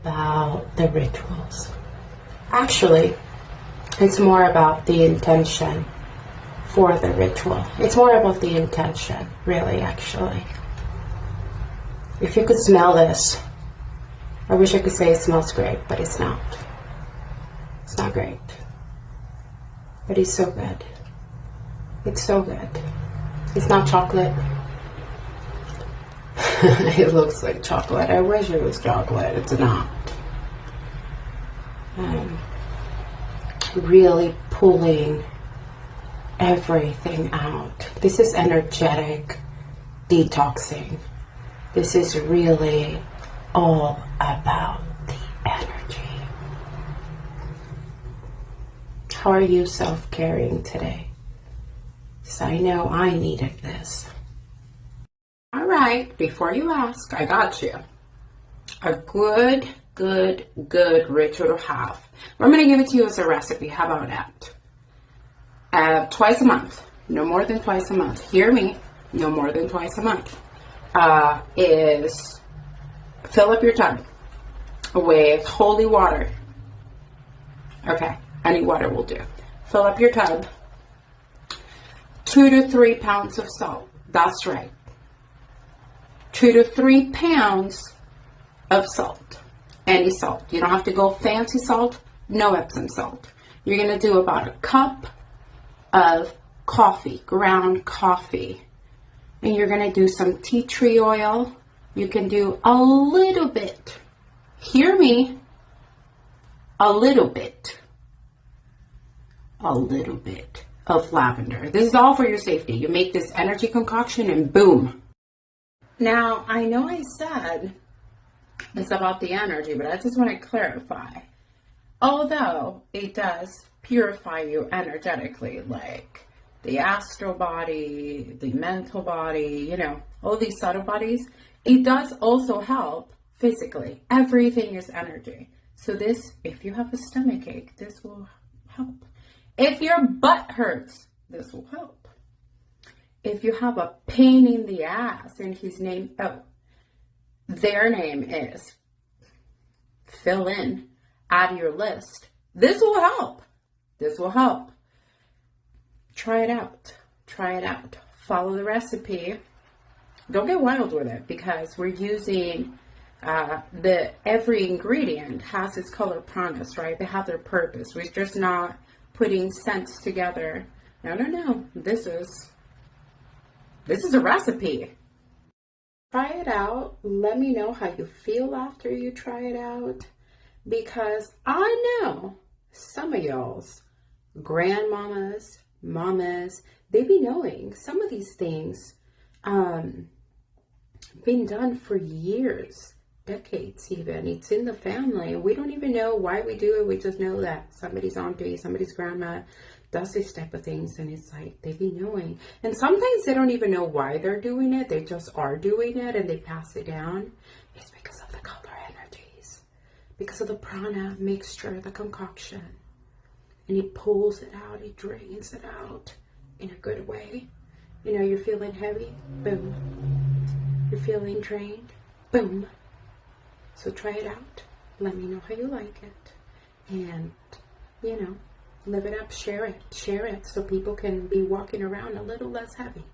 about the rituals. Actually, it's more about the intention for the ritual. It's more about the intention, really, actually. If you could smell this, I wish I could say it smells great, but it's not. It's not great. But it's so good. It's so good. It's not chocolate. It looks like chocolate. I wish it was chocolate. It's not. Really pulling everything out. This is energetic detoxing. This is really all about the energy. How are you self-caring today? So I know I needed this. All right, before you ask, I got you. A good ritual to have. I'm going to give it to you as a recipe. How about that? Twice a month. No more than twice a month. Hear me. No more than twice a month. Is fill up your tub with holy water. Okay, any water will do. Fill up your tub. 2 to 3 pounds of salt. That's right. 2 to 3 pounds of salt. Any salt. You don't have to go fancy salt. No Epsom salt. You're going to do about a cup of coffee, ground coffee. And you're going to do some tea tree oil. You can do a little bit. Hear me. A little bit of lavender. This is all for your safety. You make this energy concoction and boom. Now, I know I said it's about the energy, but I just want to clarify. Although it does purify you energetically, like the astral body, the mental body, you know, all these subtle bodies, it does also help physically. Everything is energy. So this, if you have a stomach ache, this will help. If your butt hurts, this will help. If you have a pain in the ass and their name is, fill in, add your list. This will help. This will help. Try it out. Try it out. Follow the recipe. Don't get wild with it because we're using every ingredient has its color promise, right? They have their purpose. We're just not putting scents together. No. This is a recipe. Try it out. Let me know how you feel after you try it out. Because I know some of y'all's grandmamas, mamas, they be knowing some of these things been done for years, decades even. It's in the family. We don't even know why we do it. We just know that somebody's auntie, somebody's grandma does this type of things, and it's like they be knowing. And sometimes they don't even know why they're doing it. They just are doing it and they pass it down. It's because of the color energies, because of the prana mixture, the concoction. And he pulls it out, he drains it out in a good way. You know, you're feeling heavy, boom. You're feeling drained, boom. So try it out. Let me know how you like it. And, you know, live it up, share it so people can be walking around a little less heavy.